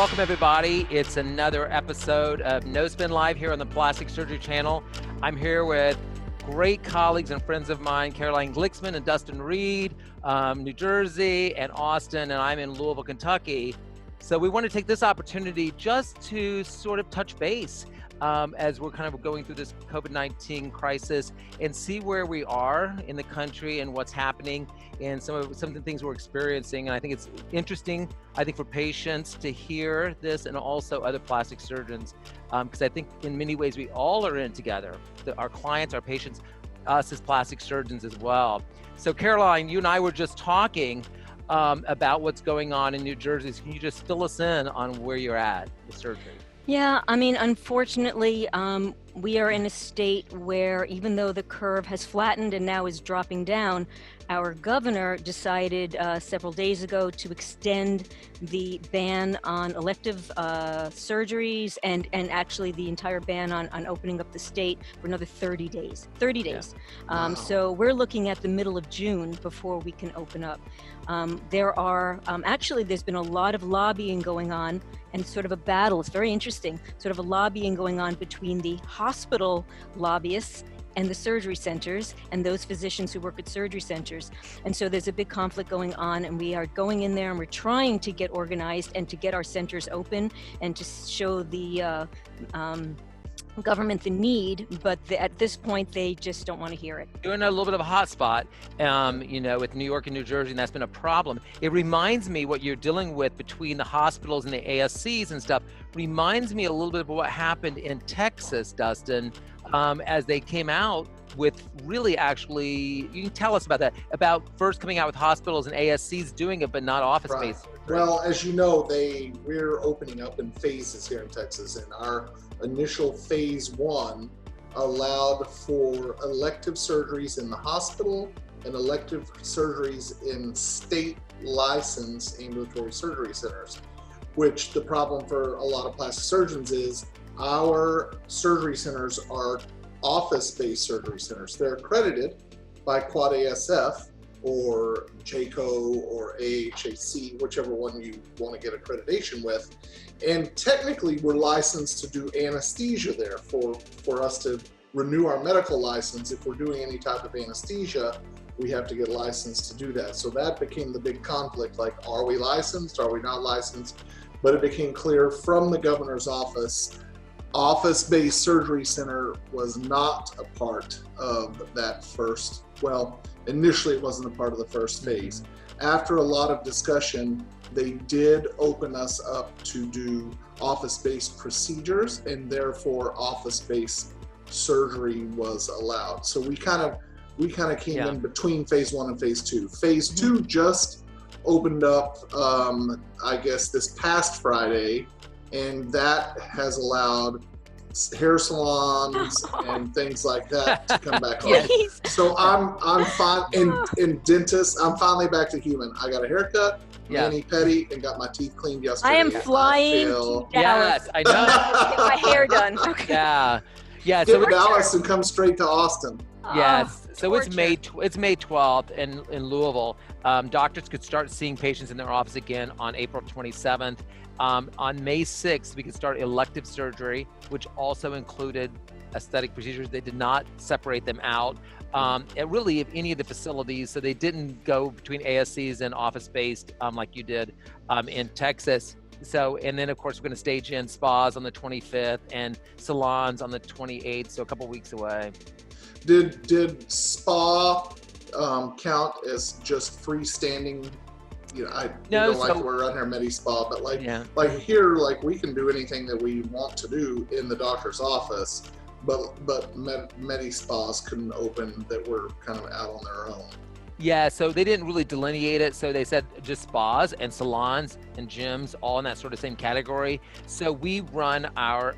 welcome everybody. It's another episode of No Spin Live here on the Plastic Surgery Channel. I'm here with great colleagues and friends of mine, Caroline Glicksman and Dustin Reid, New Jersey and Austin, and I'm in Louisville, Kentucky. So we want to take this opportunity just to sort of touch base as we're kind of going through this COVID-19 crisis and see where we are in the country and what's happening and some of the things we're experiencing. And I think it's interesting, I think, for patients to hear this and also other plastic surgeons, because I think in many ways we all are in together, our clients, our patients, us as plastic surgeons as well. So Caroline, you and I were just talking about what's going on in New Jersey. So can you just fill us in on where you're at with surgery? Yeah, I mean, unfortunately, we are in a state where even though the curve has flattened and now is dropping down, our governor decided several days ago to extend the ban on elective surgeries and actually the entire ban on opening up the state for another 30 days. Wow. So we're looking at the middle of June before we can open up. There's been a lot of lobbying going on and sort of a battle. It's very interesting, sort of a lobbying going on between the hospital lobbyists and the surgery centers and those physicians who work at surgery centers. And so there's a big conflict going on, and we are going in there and we're trying to get organized and to get our centers open and to show the government the need, but at this point they just don't want to hear it. You're in a little bit of a hot spot, with New York and New Jersey, and that's been a problem. It reminds me what you're dealing with between the hospitals and the ASCs and stuff, reminds me a little bit of what happened in Texas, Dustin, as they came out with really you can tell us about that, about first coming out with hospitals and ASCs doing it, but not office-based. Right. Well, as you know, we're opening up in phases here in Texas, and our initial phase 1 allowed for elective surgeries in the hospital and elective surgeries in state licensed ambulatory surgery centers, which the problem for a lot of plastic surgeons is our surgery centers are office-based surgery centers. They're accredited by Quad ASF or JCO or AHAC, whichever one you want to get accreditation with. And technically we're licensed to do anesthesia there for us to renew our medical license. If we're doing any type of anesthesia, we have to get licensed to do that. So that became the big conflict, like, are we licensed? Are we not licensed? But it became clear from the governor's office-based surgery center was not a part of that first, initially it wasn't a part of the first phase. After a lot of discussion, they did open us up to do office-based procedures, and therefore office-based surgery was allowed. So we kind of came in between phase 1 and phase 2. Phase 2 just opened up, I guess, this past Friday, and that has allowed hair salons and things like that to come back on. So I'm fine, and dentists, I'm finally back to human. I got a haircut, mani-pedi, and got my teeth cleaned yesterday. I am flying to Dallas. Yes, I know. Get my hair done. Okay. Yeah. So Dallas and come straight to Austin. Yes. So it's May 12th in Louisville. Doctors could start seeing patients in their office again on April 27th. On May 6th, we could start elective surgery, which also included aesthetic procedures. They did not separate them out. And really, if any of the facilities, so they didn't go between ASCs and office-based like you did in Texas. So, and then of course, we're going to stage in spas on the 25th and salons on the 28th, so a couple weeks away. Did spa count as just freestanding? We're around here Medi Spa, but like here, we can do anything that we want to do in the doctor's office, but Medi Spas couldn't open, that were kind of out on their own. Yeah, so they didn't really delineate it. So they said just spas and salons and gyms, all in that sort of same category. So we run our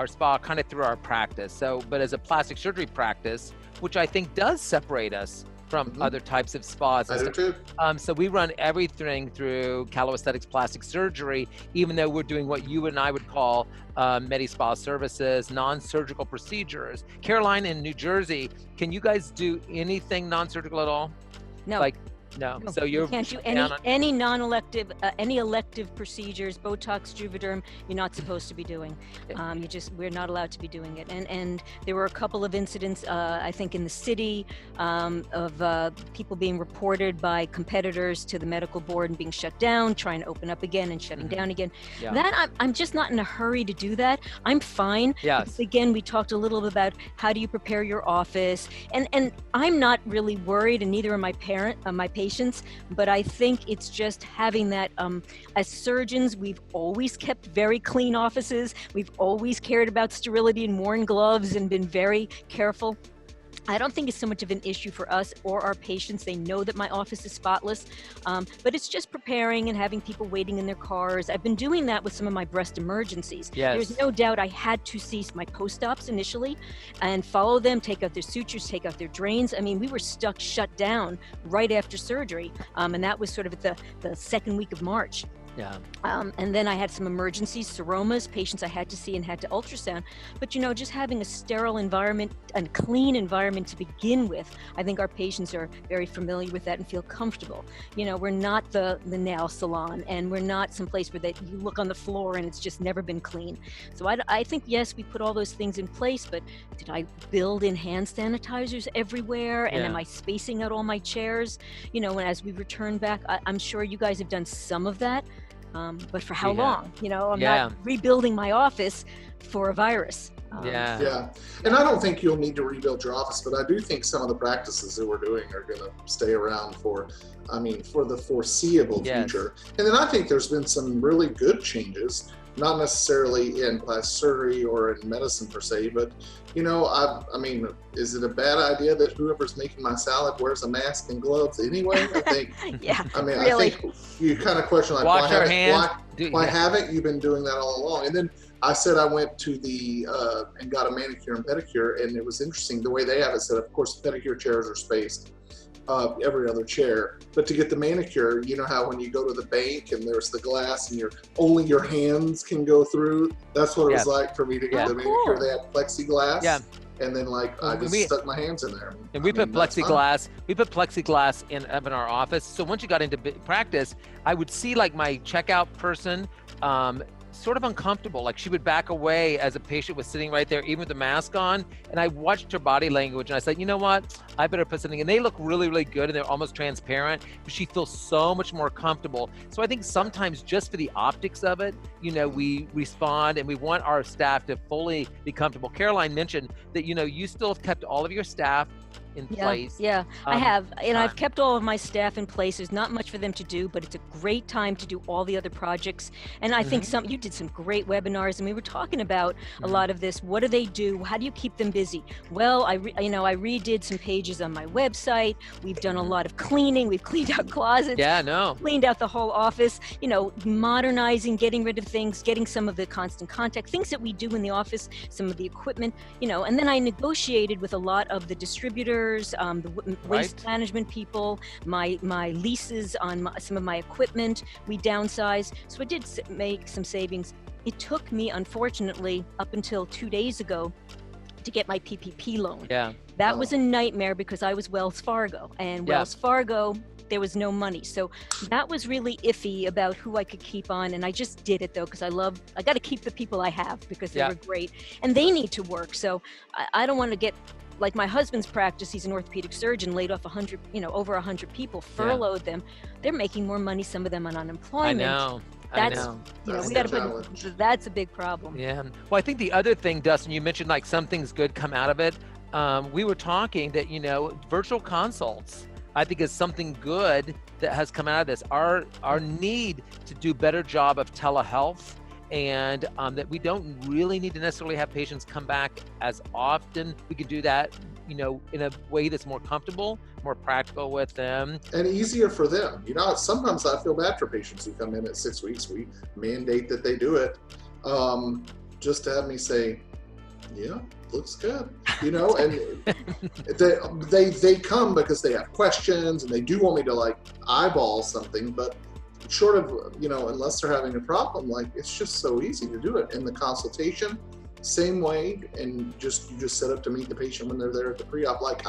spa kind of through our practice. So, but as a plastic surgery practice, which I think does separate us from other types of spas. I do too. So we run everything through Calobrace plastic surgery, even though we're doing what you and I would call Medi-Spa services, non-surgical procedures. Caroline in New Jersey, can you guys do anything non-surgical at all? No. Like No. No, So you you're can't do down on- any non-elective, any elective procedures, Botox, Juvederm. You're not supposed to be doing. We're not allowed to be doing it. And there were a couple of incidents, I think, in the city of people being reported by competitors to the medical board and being shut down, trying to open up again and shutting down again. Yeah. That I'm just not in a hurry to do that. I'm fine. Yes. Because again, we talked a little bit about how do you prepare your office, and I'm not really worried, and neither are my patients, but I think it's just having that, as surgeons, we've always kept very clean offices. We've always cared about sterility and worn gloves and been very careful. I don't think it's so much of an issue for us or our patients. They know that my office is spotless, but it's just preparing and having people waiting in their cars. I've been doing that with some of my breast emergencies. Yes. There's no doubt I had to cease my post-ops initially and follow them, take out their sutures, take out their drains. I mean, we were shut down right after surgery, and that was sort of at the second week of March. Yeah. And then I had some emergencies, seromas, patients I had to see and had to ultrasound. But just having a sterile environment and clean environment to begin with, I think our patients are very familiar with that and feel comfortable. We're not the nail salon, and we're not someplace where you look on the floor and it's just never been clean. So I think, yes, we put all those things in place, but did I build in hand sanitizers everywhere? And am I spacing out all my chairs? And as we return back, I'm sure you guys have done some of that. But for how long? I'm not rebuilding my office for a virus. Yeah. And I don't think you'll need to rebuild your office, but I do think some of the practices that we're doing are going to stay around for the foreseeable future. And then I think there's been some really good changes, not necessarily in plastic surgery or in medicine per se, but is it a bad idea that whoever's making my salad wears a mask and gloves anyway? I think. Really. I think you kind of question Wash our hands. Why haven't you been doing that all along? And then I said I went to and got a manicure and pedicure, and it was interesting the way they have it set up. Of course, pedicure chairs are spaced every other chair, but to get the manicure, you know how when you go to the bank and there's the glass and only your hands can go through. That's what it was like for me to get the manicure. They had plexiglass. Yeah. And then I just stuck my hands in there. And we put plexiglass. We put plexiglass in our office. So once you got into practice, I would see my checkout person sort of uncomfortable. Like she would back away as a patient was sitting right there, even with the mask on. And I watched her body language and I said, you know what? I better put something. And they look really, really good and they're almost transparent, but she feels so much more comfortable. So I think sometimes just for the optics of it, we respond and we want our staff to fully be comfortable. Caroline mentioned that, you still have kept all of your staff in place. Yeah, I have. And I've kept all of my staff in place. There's not much for them to do, but it's a great time to do all the other projects. And I think you did some great webinars, and we were talking about a lot of this. What do they do? How do you keep them busy? Well, I redid some pages on my website. We've done a lot of cleaning. We've cleaned out closets. Cleaned out the whole office, modernizing, getting rid of things, getting some of the constant contact, things that we do in the office, some of the equipment, and then I negotiated with a lot of the distributors, the waste management people, my leases on some of my equipment. We downsized, so I did make some savings. It took me, unfortunately, up until 2 days ago to get my PPP loan. That was a nightmare because I was Wells Fargo, and Wells Fargo, there was no money. So that was really iffy about who I could keep on. And I just did it though, because I got to keep the people I have because they were great and they need to work. So I don't want to get, like my husband's practice, he's an orthopedic surgeon, laid off over 100 people, furloughed them. They're making more money, some of them on unemployment. I know. We got to that's a big problem. Yeah. Well, I think the other thing, Dustin, you mentioned some things good come out of it. We were talking that, virtual consults, I think is something good that has come out of this. Our need to do better job of telehealth, and that we don't really need to necessarily have patients come back as often. We can do that, in a way that's more comfortable, more practical with them. And easier for them. Sometimes I feel bad for patients who come in at 6 weeks. We mandate that they do it, just to have me say, yeah, looks good, and they come because they have questions and they do want me to eyeball something, but short of, unless they're having a problem, it's just so easy to do it in the consultation. same way, and you just set up to meet the patient when they're there at the pre-op. Like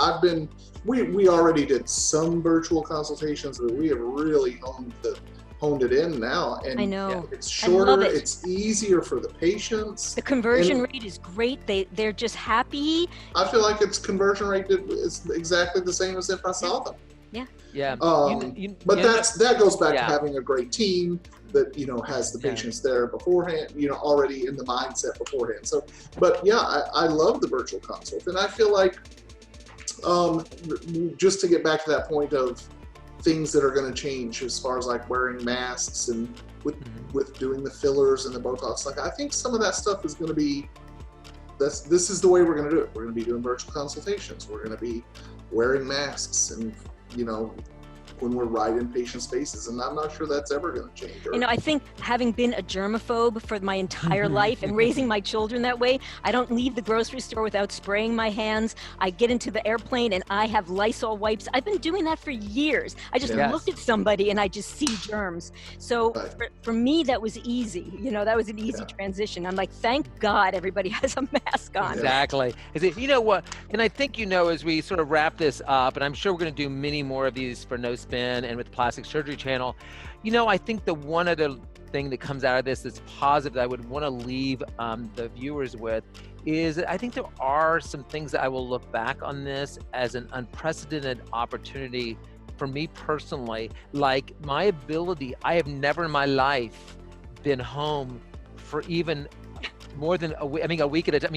we already did some virtual consultations, but we have really honed it in now, and I know. it's shorter, it. it's easier for the patients. The conversion rate is great. They're just happy. I feel like its conversion rate is exactly the same as if I saw them. Yeah. But that goes back to having a great team that has the patients there beforehand, already in the mindset beforehand. So, but yeah, I love the virtual consult, and I feel like just to get back to that point of things that are going to change as far as like wearing masks and with doing the fillers and the Botox, like I think some of that stuff is going to be, this is the way we're going to do it. We're going to be doing virtual consultations. We're going to be wearing masks, and when we're right in patient spaces, and I'm not sure that's ever going to change. I think having been a germaphobe for my entire life and raising my children that way, I don't leave the grocery store without spraying my hands. I get into the airplane and I have Lysol wipes. I've been doing that for years. I just look at somebody and I just see germs. So for me, that was easy. That was an easy transition. I'm like, thank God everybody has a mask on. Exactly. You know what? And I think, as we sort of wrap this up, and I'm sure we're going to do many more of these for No Spin and with Plastic Surgery Channel, I think the one other thing that comes out of this that's positive that I would want to leave the viewers with is I think there are some things that I will look back on this as an unprecedented opportunity for me personally. Like my ability, I have never in my life been home for even more than a week at a time.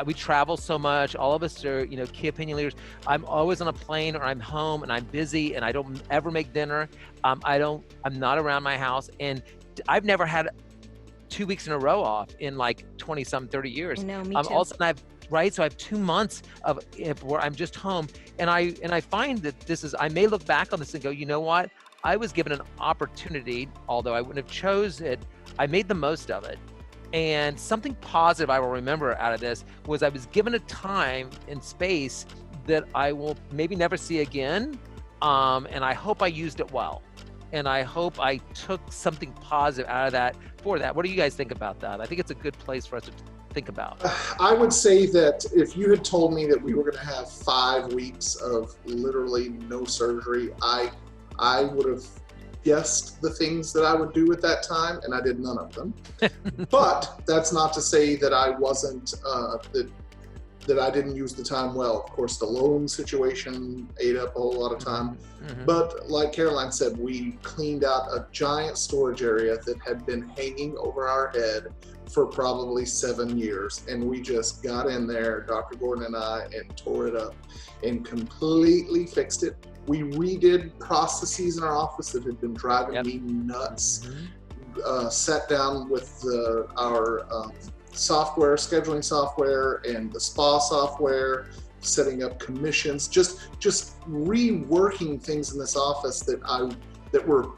We travel so much. All of us are, key opinion leaders. I'm always on a plane or I'm home and I'm busy and I don't ever make dinner. I'm not around my house, and I've never had 2 weeks in a row off in like 20 some 30 years. I know, me too. Also, so I have 2 months where I'm just home, and I find that I may look back on this and go, you know what? I was given an opportunity, although I wouldn't have chose it, I made the most of it. And something positive I will remember out of this was I was given a time and space that I will maybe never see again. And I hope I used it well. And I hope I took something positive out of that for that. What do you guys think about that? I think it's a good place for us to think about. I would say that if you had told me that we were going to have 5 weeks of literally no surgery, I would have guessed the things that I would do at that time, and I did none of them. But that's not to say that I wasn't, that I didn't use the time well. Of course, the loan situation ate up a whole lot of time. But like Caroline said, we cleaned out a giant storage area that had been hanging over our head for probably 7 years. And we just got in there, Dr. Gordon and I, and tore it up and completely fixed it. We redid processes in our office that had been driving me nuts. Sat down with our software, scheduling software, and the spa software, setting up commissions, just reworking things in this office that were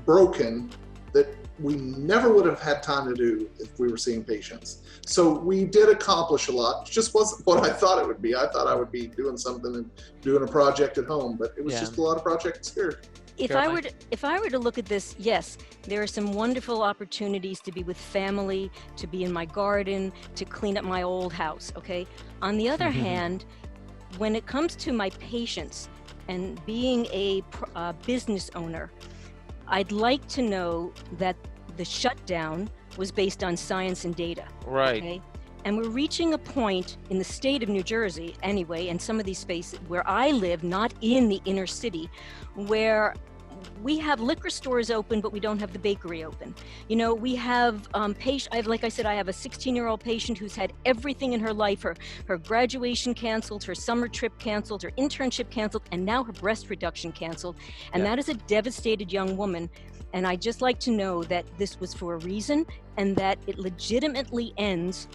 broken, that we never would have had time to do if we were seeing patients. So we did accomplish a lot. It just wasn't what I thought it would be. I thought I would be doing something and doing a project at home, but it was just a lot of project experience. If I were to look at this, yes, there are some wonderful opportunities to be with family, to be in my garden, to clean up my old house, okay? On the other hand, when it comes to my patients and being a business owner, I'd like to know that the shutdown was based on science and data. Right. Okay? And we're reaching a point in the state of New Jersey, anyway, and some of these spaces where I live, not in the inner city, where we have liquor stores open, but we don't have the bakery open. We have like I said, I have a 16-year-old patient who's had everything in her life, her graduation canceled, her summer trip canceled, her internship canceled, and now her breast reduction canceled. And that is a devastated young woman. And I just like to know that this was for a reason and that it legitimately ends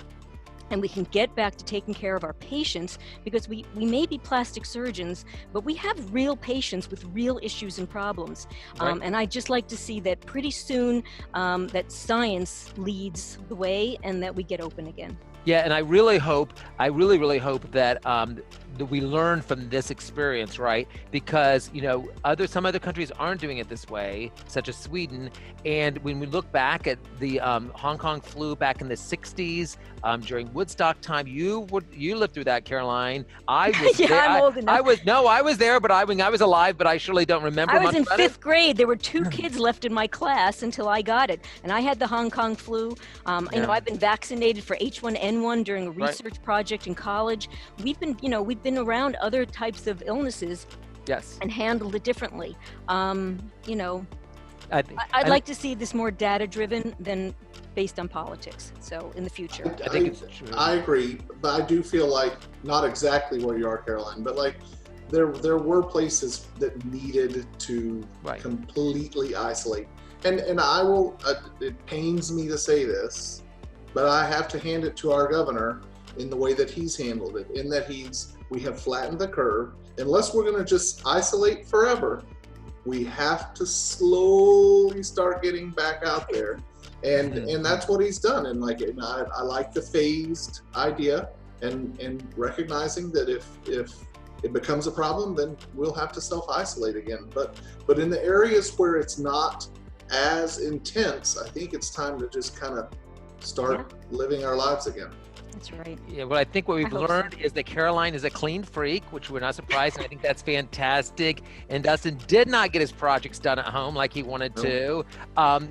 and we can get back to taking care of our patients, because we may be plastic surgeons, but we have real patients with real issues and problems. And I'd just like to see that pretty soon that science leads the way and that we get open again. Yeah, and I really hope that we learn from this experience, right? Because, you know, some other countries aren't doing it this way, such as Sweden. And when we look back at the Hong Kong flu back in the 60s, during Woodstock time, you lived through that, Caroline. I was Yeah, there. I'm old enough. I was there, but I was alive, but I surely don't remember I was much in about fifth it. grade. There were 2 kids left in my class until I got it. And I had the Hong Kong flu. You know, I've been vaccinated for H1N1 during a research project in college. We've been around other types of illnesses. Yes. And handled it differently. You know, I'd like to see this more data-driven than based on politics. So in the future. I think it's true. I agree, but I do feel like not exactly where you are, Caroline, but like there were places that needed to completely isolate. And I will, it pains me to say this, but I have to hand it to our governor in the way that he's handled it, in that we have flattened the curve. Unless we're going to just isolate forever, we have to slowly start getting back out there. And that's what he's done. And I like the phased idea and recognizing that if it becomes a problem, then we'll have to self-isolate again. But in the areas where it's not as intense, I think it's time to just kind of start living our lives again. That's right. Yeah, well, I think what we've learned is that Caroline is a clean freak, which we're not surprised, and I think that's fantastic. And Dustin did not get his projects done at home like he wanted to,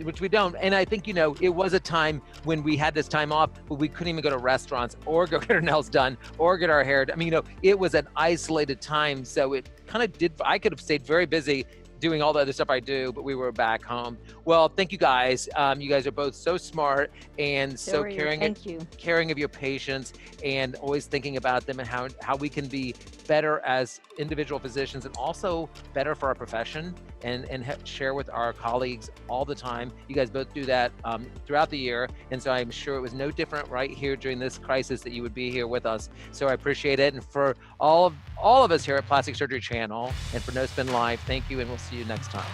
which we don't. And I think, you know, it was a time when we had this time off, but we couldn't even go to restaurants or go get our nails done or get our hair done. I mean, you know, it was an isolated time, so it kind of did. I could have stayed very busy doing all the other stuff I do, but we were back home. Well, thank you guys. You guys are both so smart and so caring of your patients and always thinking about them and how we can be better as individual physicians and also better for our profession and share with our colleagues all the time. You guys both do that throughout the year. And so I'm sure it was no different right here during this crisis that you would be here with us. So I appreciate it. And for all of us here at Plastic Surgery Channel and for No Spin Live, thank you, and we'll see you next time.